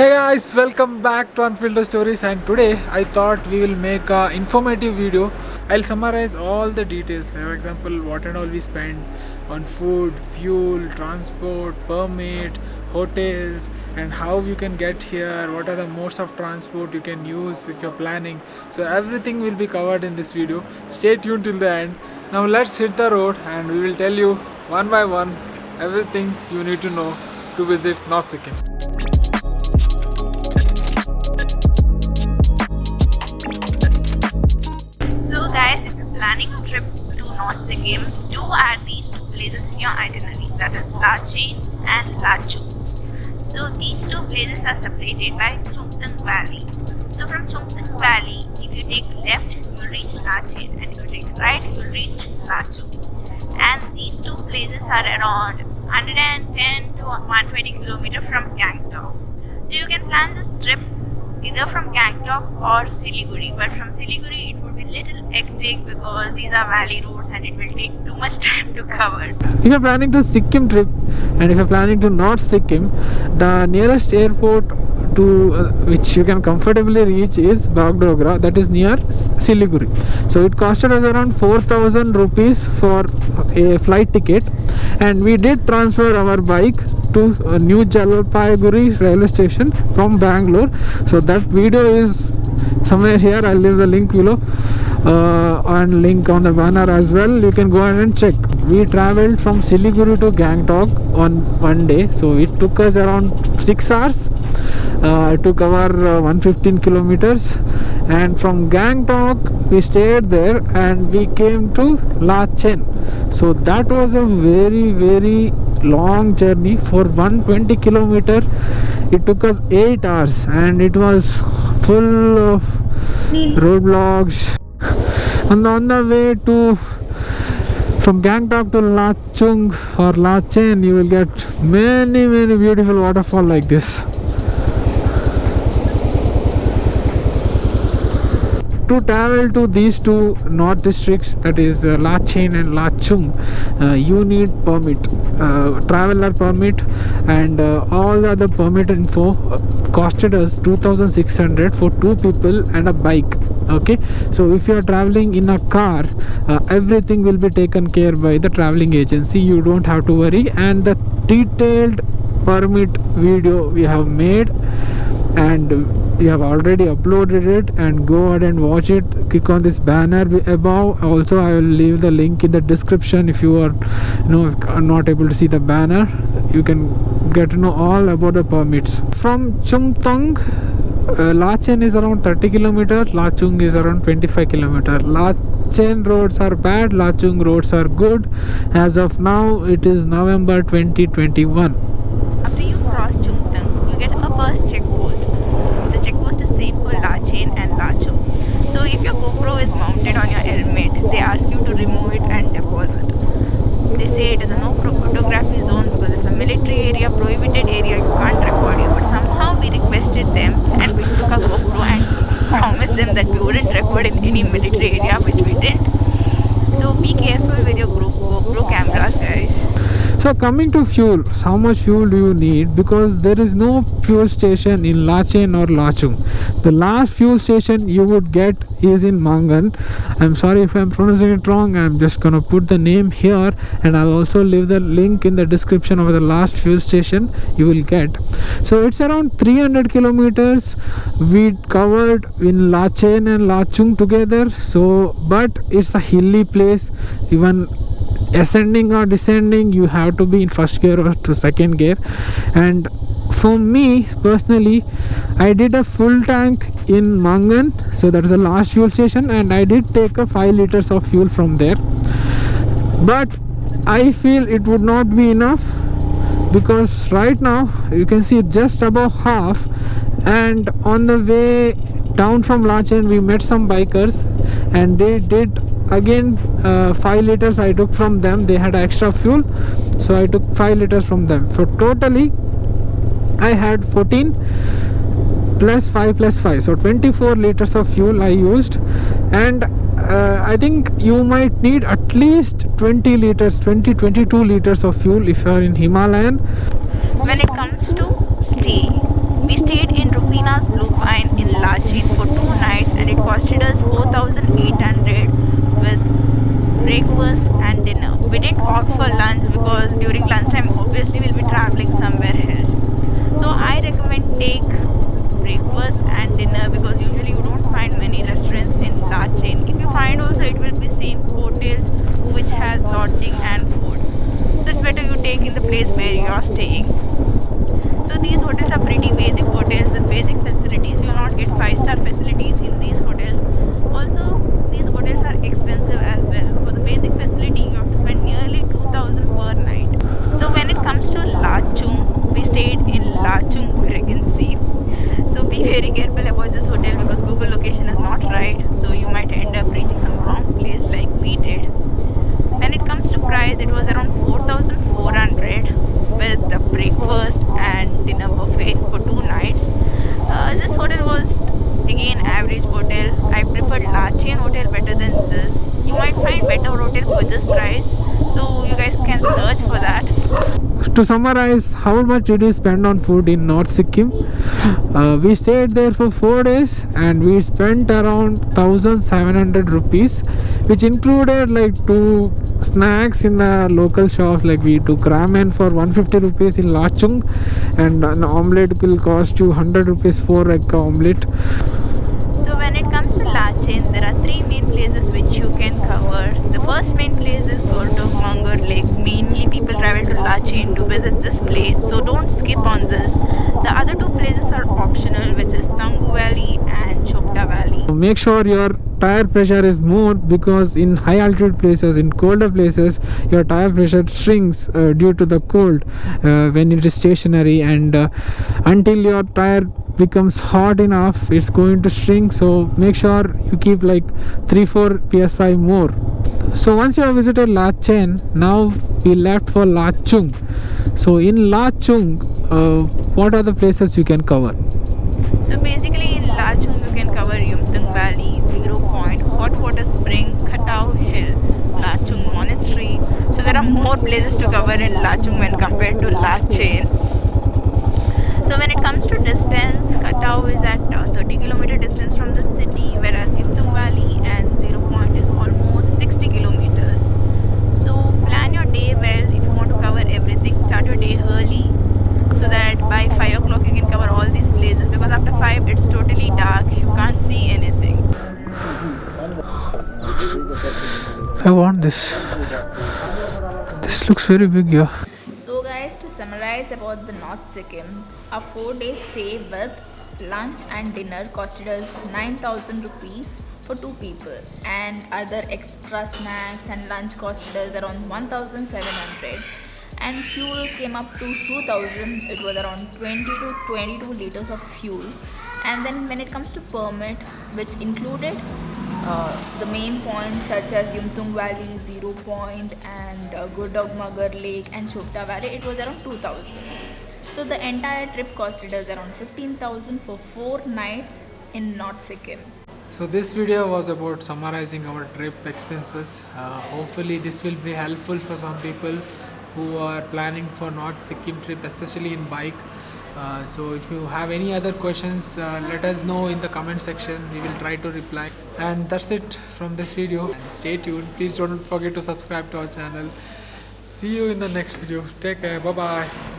Hey guys, welcome back to Unfiltered Stories, and today I thought we will make a informative video. I'll summarize all the details. For example, what and all we spend on food, fuel, transport, permit, hotels, and how you can get here, what are the modes of transport you can use if you're planning. So everything will be covered in this video. Stay tuned till the end. Now let's hit the road and we will tell you one by one everything you need to know to visit North Sikkim. So guys, if you're planning a trip to North Sikkim, do add these two places in your itinerary, that is Lachen and Lachung. So these two places are separated by Chungtung Valley. So from Chungtung Valley, if you take left, you'll reach Lachen, and if you take right, you'll reach Lachung. And these two places are around 110 to 120 kilometers from Gangtok. So you can plan this trip either from Gangtok or Siliguri, but from Siliguri it would be little hectic because these are valley roads and it will take too much time to cover. If you're planning to Sikkim trip and if you're planning to North Sikkim, the nearest airport to which you can comfortably reach is Bagdogra, that is near Siliguri. So it costed us around 4,000 rupees for a flight ticket, and we did transfer our bike to New Jalpaiguri railway station from Bangalore. So that video is somewhere here. I'll leave the link below and link on the banner as well. You can go ahead and check. We traveled from Siliguri to Gangtok on one day, so it took us around 6 hours to cover 115 kilometers, and from Gangtok we stayed there and we came to Lachen. So that was a very long journey. For 120 kilometer it took us 8 hours, and it was full of roadblocks. And on the way to from Gangtok to Lachung or Lachen, you will get many beautiful waterfall like this. To travel to these two north districts, that is Lachen and Lachung, you need permit, traveler permit, and all the other permit info costed us 2,600 for 2 people and a bike. Okay, so if you are traveling in a car, everything will be taken care by the traveling agency. You don't have to worry, and the detailed permit video we have made, and we have already uploaded it, and go ahead and watch it. Click on this banner above. Also I will leave the link in the description. If you are not able to see the banner, you can get to know all about the permits. From Chungtung, Lachen is around 30 kilometers, Lachung is around 25 kilometers. Lachen roads are bad, Lachung roads are good. As of now, it is November 2021. After you cross Chungtung, you get a first checkpost. The checkpost is same for Lachen and Lachung. So if your GoPro is mounted on your helmet, they ask you to remove it and deposit. They say it is a no photography zone because it's a military area, prohibited area, you can't record you. But somehow we requested them and we took a GoPro and promised them that we wouldn't record in any military area, which we didn't. So be careful with your GoPro cameras, guys. So coming to fuel, how much fuel do you need? Because there is no fuel station in Lachen or Lachung. The last fuel station you would get is in Mangan. I'm sorry if I'm pronouncing it wrong. I'm just gonna put the name here, and I'll also leave the link in the description of the last fuel station you will get. So it's around 300 kilometers we covered in Lachen and Lachung together. So but it's a hilly place. Even ascending or descending, you have to be in first gear or to second gear. And for me personally, I did a full tank in Mangan, so that's the last fuel station, and I did take a 5 liters of fuel from there. But I feel it would not be enough, because right now you can see just above half. And on the way down from Lachen, we met some bikers, and they did again 5 liters I took from them. They had extra fuel, so I took 5 liters from them. So totally I had 14 plus 5 plus 5, so 24 liters of fuel I used. And I think you might need at least 22 liters of fuel if you are in Himalayan. When it comes to stay, we stayed very careful about this hotel because Google location is not right, so you might end up reaching some wrong place like we did. When it comes to price, it was around 4,400 with the breakfast and dinner buffet for 2 nights. This hotel was again average hotel. I preferred Lachian hotel better than this. You might find better hotel for this price, so you guys can search for that. To summarize, how much did we spend on food in North Sikkim? We stayed there for 4 days and we spent around 1,700 rupees, which included like 2 snacks in the local shops. Like we took ramen for 150 rupees in Lachung, and an omelette will cost you 100 rupees for egg omelette. So when it comes to Lachen, there are 3 main places which you can cover. The first main place is Gordog Mangur Lake. Mainly people travel to Lachen to visit this place, so don't skip on this. The other 2 places are optional, which is Tangu Valley and Chopta Valley. Make sure your tire pressure is more, because in high altitude places, in colder places, your tire pressure shrinks due to the cold when it is stationary, and until your tire becomes hot enough, it's going to shrink. So make sure you keep like 3-4 psi more. So once you have visited Lachen, now we left for Lachung. So in Lachung, what are the places you can cover? So basically in Lachung you can cover Yumtung Valley, Zero Point, Hot Water Spring, Khatau Hill, Lachung Monastery. So there are more places to cover in Lachung when compared to Lachen. So when it comes to distance, Khatau is at 30-kilometer distance from the city, whereas Yumtung Valley and Zero Point is almost 60 kilometers. So plan your day well. If you want to cover everything, start your day early so that by 5 o'clock you can cover all these places, because after 5 it's totally dark, you can't see anything. I want this. This looks very big here. So guys, to summarize about the North Sikkim, a 4-day stay with lunch and dinner costed us 9,000 rupees for 2 people, and other extra snacks and lunch costed us around 1,700, and fuel came up to 2,000. It was around 20 to 22 liters of fuel. And then when it comes to permit, which included the main points such as Yumtung Valley, Zero Point, and Gordog Mangur Lake and Chopta Valley, it was around 2,000. So the entire trip costed us around 15,000 for 4 nights in North Sikkim. So this video was about summarizing our trip expenses. Hopefully this will be helpful for some people who are planning for North Sikkim trip, especially in bike. So if you have any other questions, let us know in the comment section. We will try to reply. And that's it from this video. And stay tuned. Please don't forget to subscribe to our channel. See you in the next video. Take care. Bye bye.